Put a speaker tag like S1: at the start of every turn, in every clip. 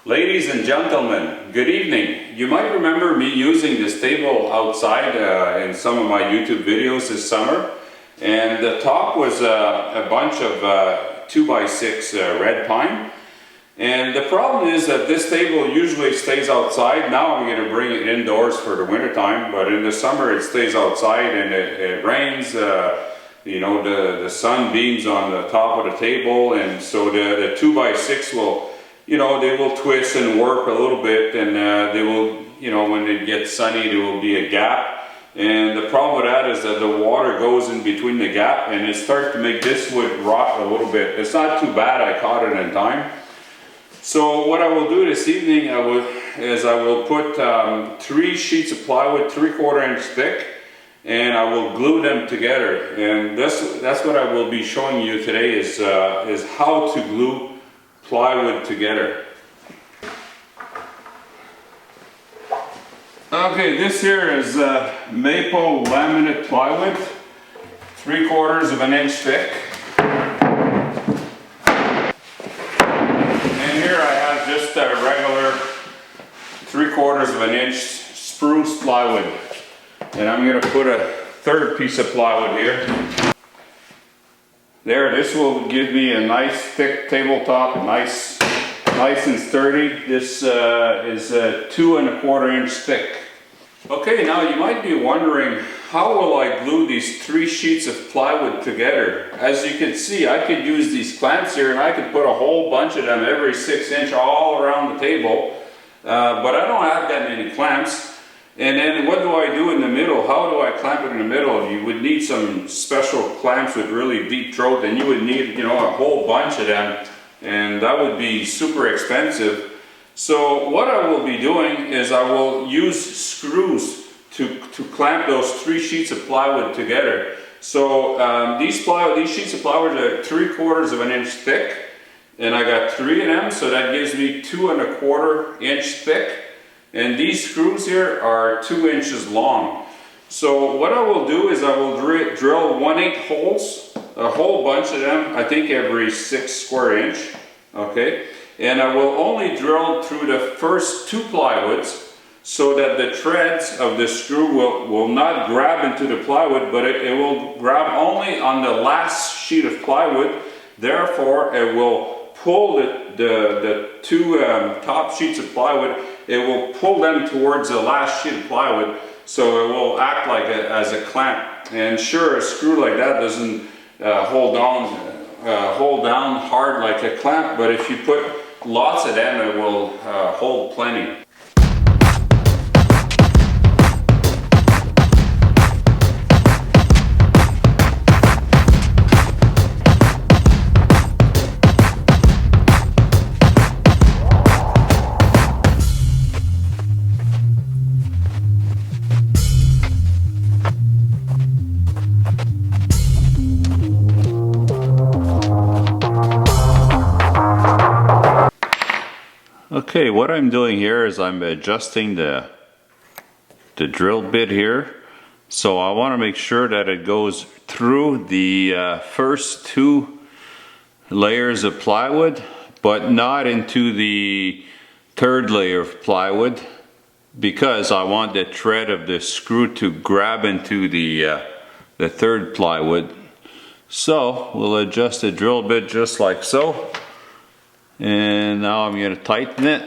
S1: Ladies and gentlemen, good evening. You might remember me using this table outside in some of my YouTube videos this summer. And the top was a bunch of 2x6 red pine. And the problem is that this table usually stays outside. Now I'm going to bring it indoors for the winter time, but in the summer it stays outside and it rains. You know, the sun beams on the top of the table, and so the 2x6 will, you know, they will twist and warp a little bit, and they will, you know, when it gets sunny there will be a gap. And the problem with that is that the water goes in between the gap and it starts to make this wood rot a little bit. It's not too bad, I caught it in time. So what I will do this evening is I will put 3 sheets of plywood 3/4 inch thick, and I will glue them together. And that's what I will be showing you today is how to glue plywood together. Okay, this here is maple laminate plywood, 3/4 inch thick. And here I have just a regular 3/4 inch spruce plywood. And I'm going to put a 3rd piece of plywood here. There, this will give me a nice thick tabletop, nice and sturdy. This is 2 1/4 inch thick. Okay, now you might be wondering, how will I glue these 3 sheets of plywood together? As you can see, I could use these clamps here and I could put a whole bunch of them every 6 inch all around the table, but I don't have that many clamps. And then what do I do in the middle? How do I clamp it in the middle? You would need some special clamps with really deep throat, and you would need, you know, a whole bunch of them, and that would be super expensive. So what I will be doing is I will use screws to clamp those 3 sheets of plywood together. So these sheets of plywood are 3/4 inch thick, and I got 3 of them, so that gives me 2 1/4 inch thick. And these screws here are 2 inches long. So what I will do is I will drill 1/8 holes, a whole bunch of them, I think every 6 square inch, okay? And I will only drill through the first 2 plywoods so that the threads of the screw will not grab into the plywood, but it will grab only on the last sheet of plywood. Therefore, it will pull the 2 top sheets of plywood, it will pull them towards the last sheet of plywood, so it will act like as a clamp. And sure, a screw like that doesn't hold down hard like a clamp, but if you put lots of them, it will hold plenty. Okay, what I'm doing here is I'm adjusting the drill bit here. So I want to make sure that it goes through the first 2 layers of plywood, but not into the 3rd layer of plywood, because I want the thread of the screw to grab into the 3rd plywood. So we'll adjust the drill bit just like so. And now I'm going to tighten it,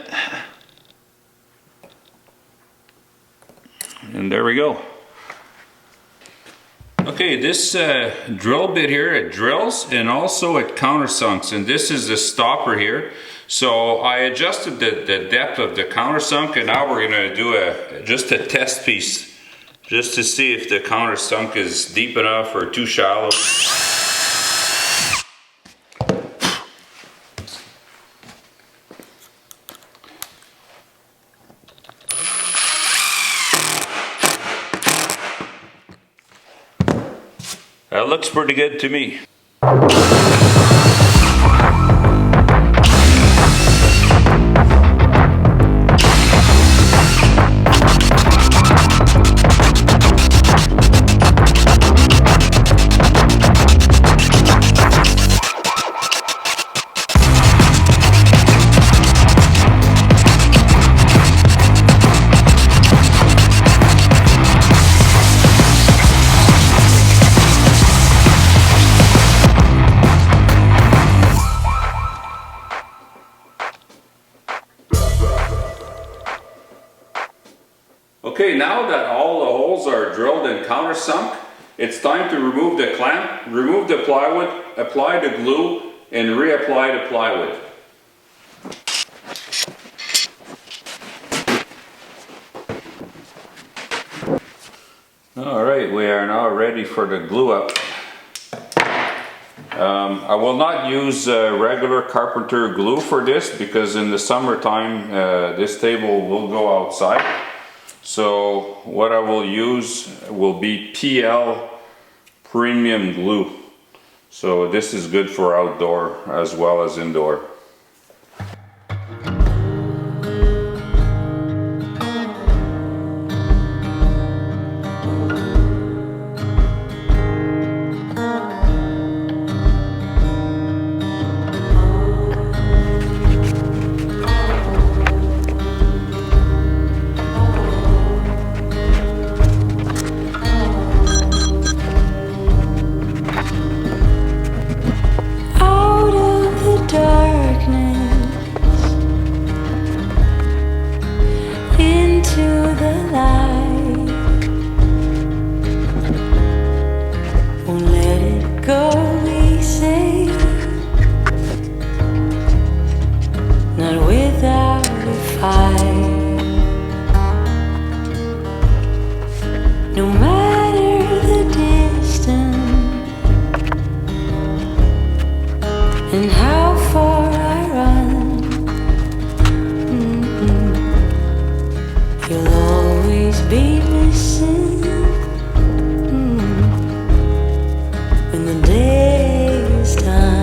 S1: and there we go. Okay, this drill bit here, it drills and also it countersunks, and this is the stopper here. So I adjusted the depth of the countersunk, and now we're going to do just a test piece just to see if the countersunk is deep enough or too shallow. That looks pretty good to me. Okay, now that all the holes are drilled and countersunk, it's time to remove the clamp, remove the plywood, apply the glue, and reapply the plywood. Alright, we are now ready for the glue up. I will not use regular carpenter glue for this because in the summertime this table will go outside. So what I will use will be PL premium glue. So this is good for outdoor as well as indoor.
S2: No matter the distance and how far I run, you'll always be missing when the day is done.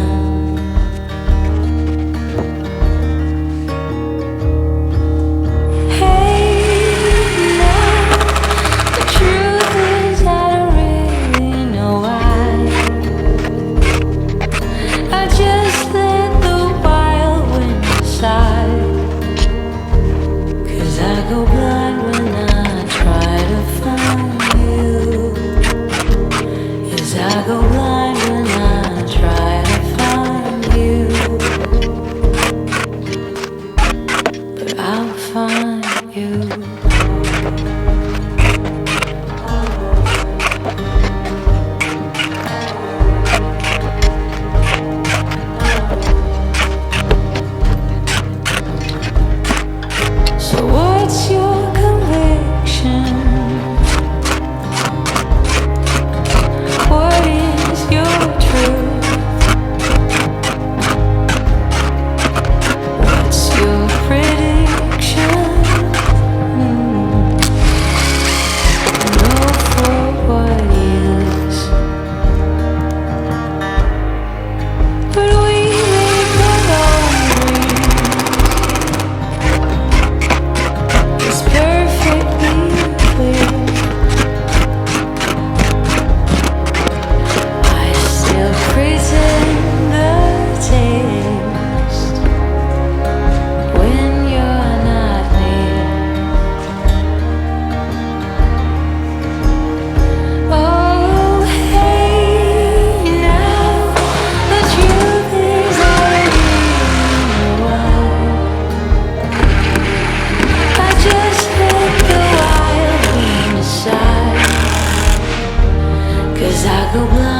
S2: I go blind.